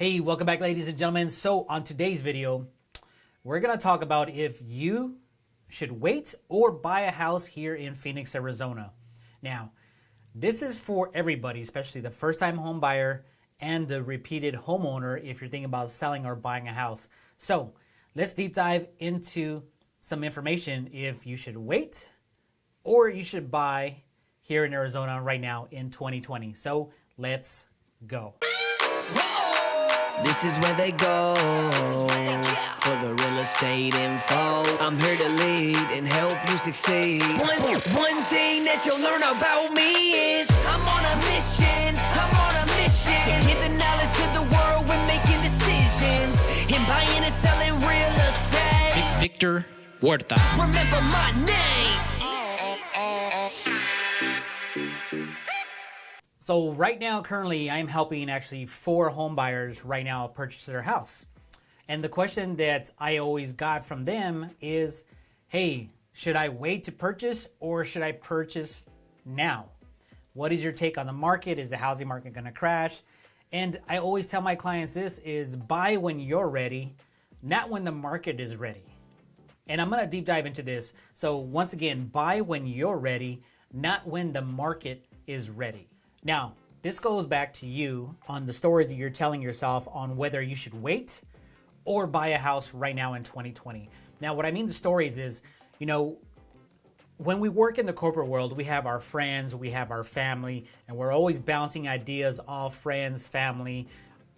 Hey, welcome back, ladies and gentlemen. So on today's video, we're going to talk about if you should wait or buy a house here in Phoenix, Arizona. Now, this is for everybody, especially the first-time home buyer and the repeated homeowner if you're thinking about selling or buying a house. So let's deep dive into some information if you should wait or you should buy here in Arizona right now in 2020. So let's go. This is where they go for the real estate info. I'm here to lead and help you succeed. One thing that you'll learn about me is I'm on a mission to get the knowledge to the world when making decisions and buying and selling real estate. Victor Huerta. Remember my name. So right now, currently, I'm helping actually 4 home buyers right now purchase their house. And the question that I always got from them is, hey, should I wait to purchase or should I purchase now? What is your take on the market? Is the housing market going to crash? And I always tell my clients this is buy when you're ready, not when the market is ready. And I'm going to deep dive into this. So once again, buy when you're ready, not when the market is ready. Now, this goes back to you on the stories that you're telling yourself on whether you should wait or buy a house right now in 2020. Now, what I mean the stories is, when we work in the corporate world, we have our friends, we have our family, and we're always bouncing ideas off friends, family,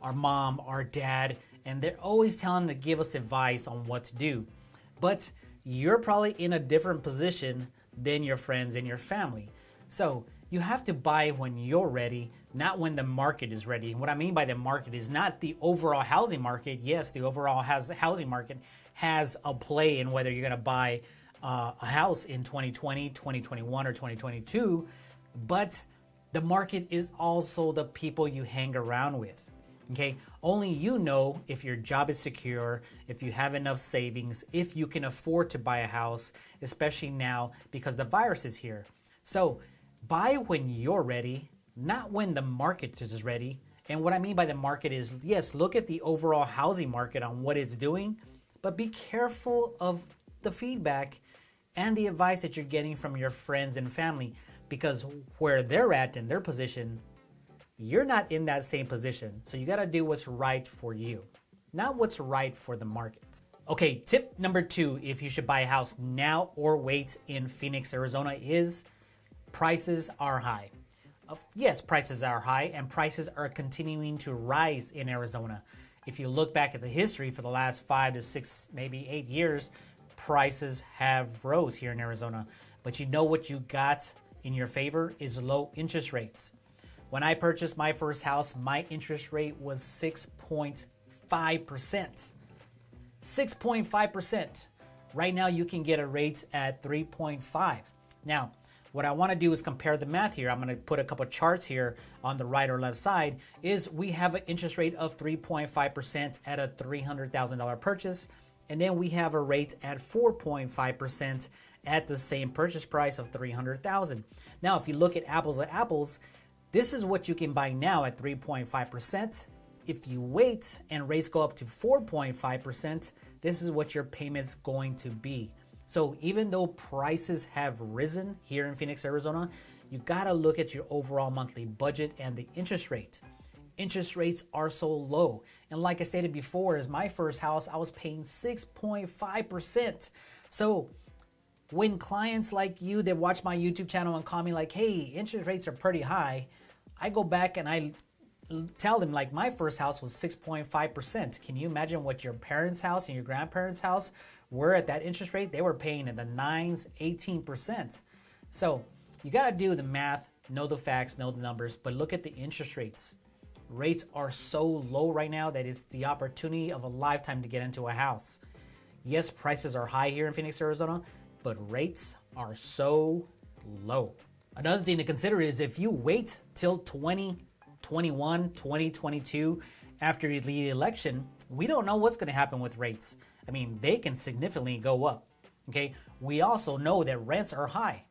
our mom, our dad, and they're always telling to give us advice on what to do. But you're probably in a different position than your friends and your family. So you have to buy when you're ready, not when the market is ready. And what I mean by the market is not the overall housing market. Yes, the overall housing market has a play in whether you're going to buy a house in 2020, 2021, or 2022. But the market is also the people you hang around with. Okay, only you know if your job is secure, if you have enough savings, if you can afford to buy a house, especially now because the virus is here. So buy when you're ready, not when the market is ready. And what I mean by the market is, yes, look at the overall housing market on what it's doing, but be careful of the feedback and the advice that you're getting from your friends and family, because where they're at in their position, you're not in that same position. So you got to do what's right for you, not what's right for the market. Okay, tip number 2, if you should buy a house now or wait in Phoenix, Arizona, is prices are high. Yes, prices are high, and prices are continuing to rise in Arizona. If you look back at the history for the last 5 to 6, maybe 8 years, prices have rose here in Arizona. But you know what you got in your favor is low interest rates. When I purchased my first house, my interest rate was 6.5%. 6.5%. Right now, you can get a rate at 3.5. Now, what I want to do is compare the math here. I'm going to put a couple charts here on the right or left side. Is we have an interest rate of 3.5% at a $300,000 purchase, and then we have a rate at 4.5% at the same purchase price of $300,000. Now, if you look at apples to apples, this is what you can buy now at 3.5%. If you wait and rates go up to 4.5%, this is what your payment's going to be. So even though prices have risen here in Phoenix, Arizona, you got to look at your overall monthly budget and the interest rate. Interest rates are so low. And like I stated before, as my first house, I was paying 6.5%. So when clients like you that watch my YouTube channel and call me like, hey, interest rates are pretty high, I go back and I tell them like my first house was 6.5%. Can you imagine what your parents' house and your grandparents' house were at that interest rate? They were paying in the 9s, 18%. So you got to do the math, know the facts, know the numbers, but look at the interest rates. Rates are so low right now that it's the opportunity of a lifetime to get into a house. Yes, prices are high here in Phoenix, Arizona, but rates are so low. Another thing to consider is if you wait till 2021, 2022, after the election, we don't know what's going to happen with rates. I mean, they can significantly go up. Okay. We also know that rents are high.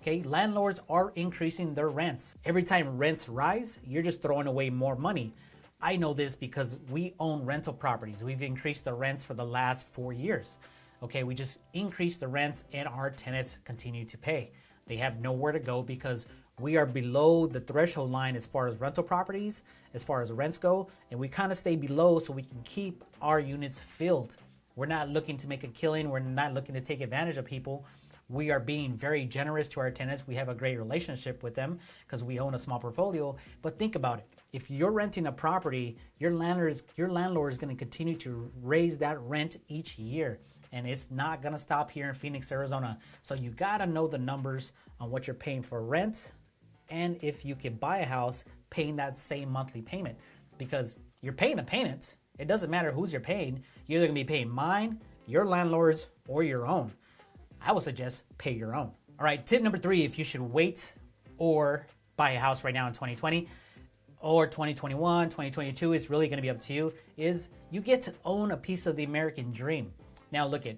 Okay. Landlords are increasing their rents. Every time rents rise, you're just throwing away more money. I know this because we own rental properties. We've increased the rents for the last 4 years. Okay, we just increased the rents and our tenants continue to pay. They have nowhere to go because we are below the threshold line as far as rental properties, as far as rents go, and we kind of stay below so we can keep our units filled. We're not looking to make a killing. We're not looking to take advantage of people. We are being very generous to our tenants. We have a great relationship with them because we own a small portfolio. But think about it. If you're renting a property, your landlord is going to continue to raise that rent each year. And it's not going to stop here in Phoenix, Arizona. So you got to know the numbers on what you're paying for rent. And if you can buy a house, paying that same monthly payment. Because you're paying a payment. It doesn't matter who's you're paying. You're either going to be paying mine, your landlord's, or your own. I would suggest pay your own. All right, tip number 3, if you should wait or buy a house right now in 2020 or 2021, 2022, it's really gonna be up to you, is you get to own a piece of the American dream. Now look at,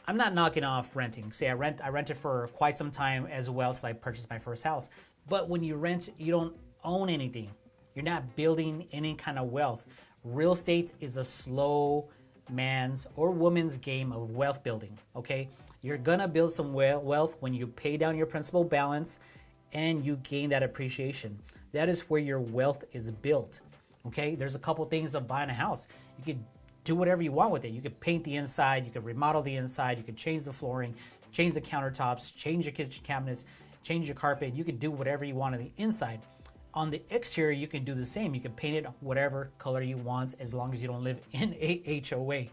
I'm not knocking off renting. Say I rented for quite some time as well till I purchased my first house. But when you rent, you don't own anything. You're not building any kind of wealth. Real estate is a slow man's or woman's game of wealth building, okay? You're gonna build some wealth when you pay down your principal balance and you gain that appreciation. That is where your wealth is built, okay? There's a couple things of buying a house. You could do whatever you want with it. You could paint the inside, you could remodel the inside, you could change the flooring, change the countertops, change your kitchen cabinets, change your carpet. You could do whatever you want on the inside. On the exterior, you can do the same. You can paint it whatever color you want as long as you don't live in a HOA,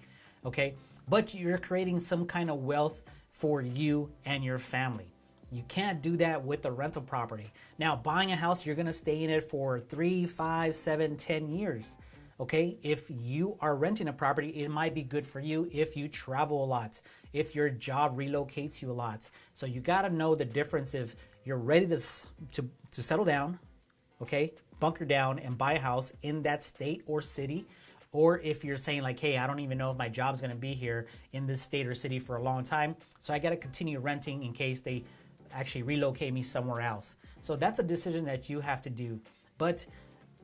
okay? But you're creating some kind of wealth for you and your family. You can't do that with a rental property. Now, buying a house, you're gonna stay in it for 3, 5, 7, 10 years, okay? If you are renting a property, it might be good for you if you travel a lot, if your job relocates you a lot. So you gotta know the difference if you're ready to settle down, okay, bunker down and buy a house in that state or city, or if you're saying like, hey, I don't even know if my job's gonna be here in this state or city for a long time, so I gotta continue renting in case they actually relocate me somewhere else. So that's a decision that you have to do. But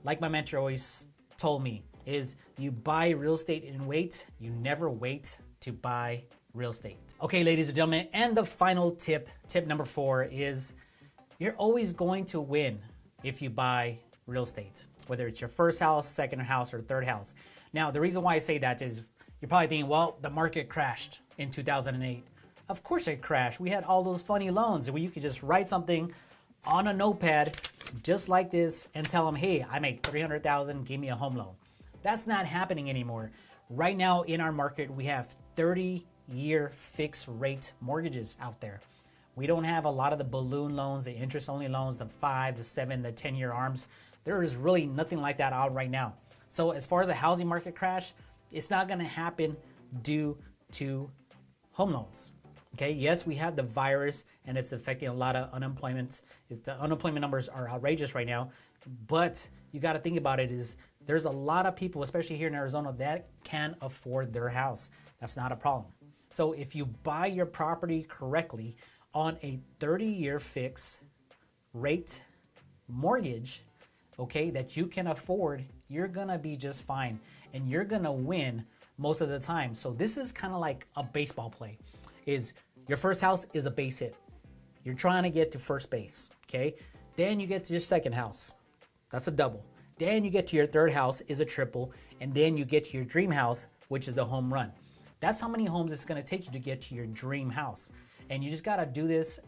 like my mentor always told me, is you buy real estate and wait, you never wait to buy real estate. Okay, ladies and gentlemen, and the final tip number 4 is you're always going to win if you buy real estate, whether it's your first house, second house, or third house. Now, the reason why I say that is you're probably thinking, well, the market crashed in 2008. Of course it crashed. We had all those funny loans where you could just write something on a notepad just like this and tell them, hey, I make $300,000, give me a home loan. That's not happening anymore. Right now in our market, we have 30-year fixed rate mortgages out there. We don't have a lot of the balloon loans, the interest-only loans, the 5, the 7, the 10-year ARMs. There is really nothing like that out right now. So as far as a housing market crash, it's not going to happen due to home loans. Okay, yes, we have the virus and it's affecting a lot of unemployment. The unemployment numbers are outrageous right now, but you got to think about it is there's a lot of people, especially here in Arizona, that can afford their house. That's not a problem. So if you buy your property correctly on a 30-year fixed rate mortgage, okay, that you can afford, you're gonna be just fine and you're gonna win most of the time. So this is kind of like a baseball play. Is your first house is a base hit. You're trying to get to first base, okay? Then you get to your second house. That's a double. Then you get to your third house is a triple, and then you get to your dream house, which is the home run. That's how many homes it's gonna take you to get to your dream house. And you just gotta do this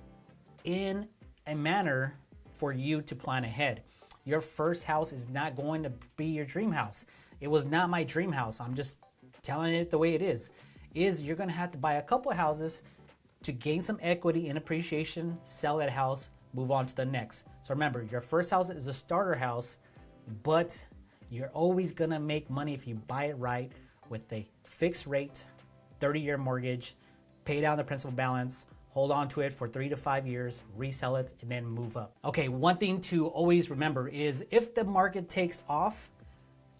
in a manner for you to plan ahead. Your first house is not going to be your dream house. It was not my dream house. I'm just telling it the way it is you're gonna have to buy a couple of houses to gain some equity and appreciation, sell that house, move on to the next. So remember, your first house is a starter house, but you're always gonna make money if you buy it right with a fixed rate, 30-year mortgage, pay down the principal balance, hold on to it for 3 to 5 years, resell it, and then move up. Okay, one thing to always remember is if the market takes off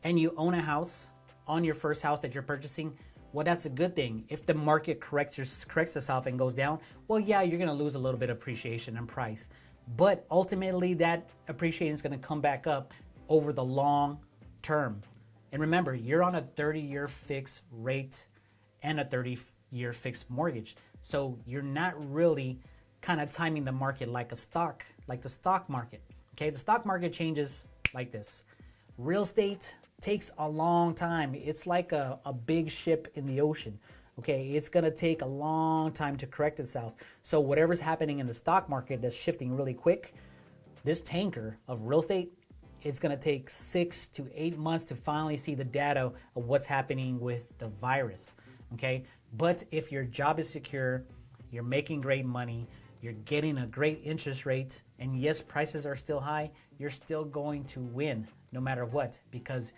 and you own a house on your first house that you're purchasing, well, that's a good thing. If the market corrects itself and goes down, well, yeah, you're gonna lose a little bit of appreciation and price. But ultimately, that appreciation is gonna come back up over the long term. And remember, you're on a 30-year fixed rate and a 30-year fixed mortgage. So you're not really kind of timing the market like the stock market. Okay, the stock market changes like this. Real estate takes a long time. It's like a big ship in the ocean. Okay, it's gonna take a long time to correct itself. So whatever's happening in the stock market that's shifting really quick, this tanker of real estate, it's gonna take 6 to 8 months to finally see the data of what's happening with the virus. Okay, but if your job is secure, you're making great money, you're getting a great interest rate, and yes, prices are still high, you're still going to win no matter what, because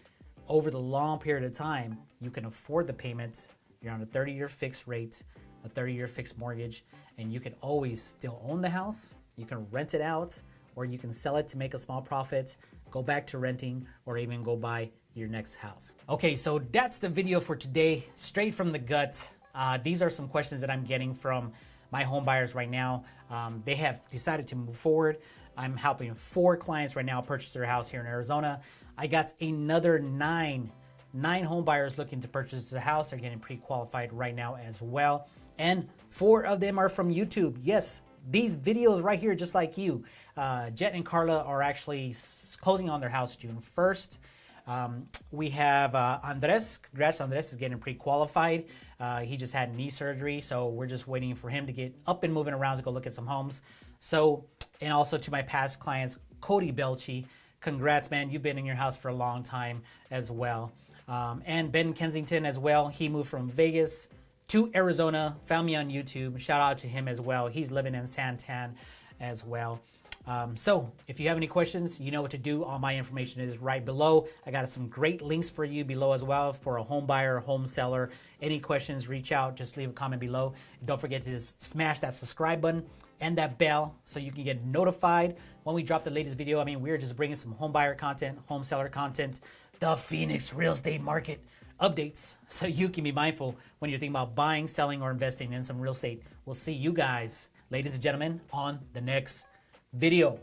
over the long period of time, you can afford the payments. You're on a 30-year fixed rate, a 30-year fixed mortgage, and you can always still own the house, you can rent it out, or you can sell it to make a small profit, go back to renting, or even go buy your next house. Okay, so that's the video for today, straight from the gut. These are some questions that I'm getting from my home buyers right now. They have decided to move forward. I'm helping 4 clients right now purchase their house here in Arizona. I got another 9 home buyers looking to purchase the house. They're getting pre-qualified right now as well. And 4 of them are from YouTube. Yes, these videos right here, just like you. Jet and Carla are actually closing on their house June 1st. We have Andres. Congrats, Andres is getting pre-qualified. He just had knee surgery, so we're just waiting for him to get up and moving around to go look at some homes. So, and also to my past clients, Cody Belchi. Congrats, man. You've been in your house for a long time as well. And Ben Kensington as well. He moved from Vegas to Arizona, found me on YouTube. Shout out to him as well. He's living in Santan as well. So if you have any questions, you know what to do. All my information is right below. I got some great links for you below as well for a home buyer, home seller. Any questions, reach out. Just leave a comment below. And don't forget to just smash that subscribe button and that bell so you can get notified when we drop the latest video. I mean, we're just bringing some home buyer content, home seller content, the Phoenix real estate market updates, so you can be mindful when you're thinking about buying, selling, or investing in some real estate. We'll see you guys, ladies and gentlemen, on the next video.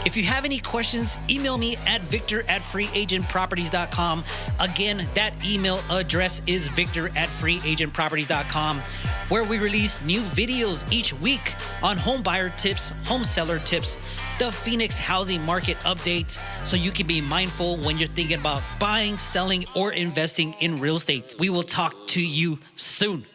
If you have any questions, email me at victor@freeagentproperties.com. Again, that email address is victor@freeagentproperties.com, where we release new videos each week on home buyer tips, home seller tips, the Phoenix housing market updates, so you can be mindful when you're thinking about buying, selling, or investing in real estate. We will talk to you soon.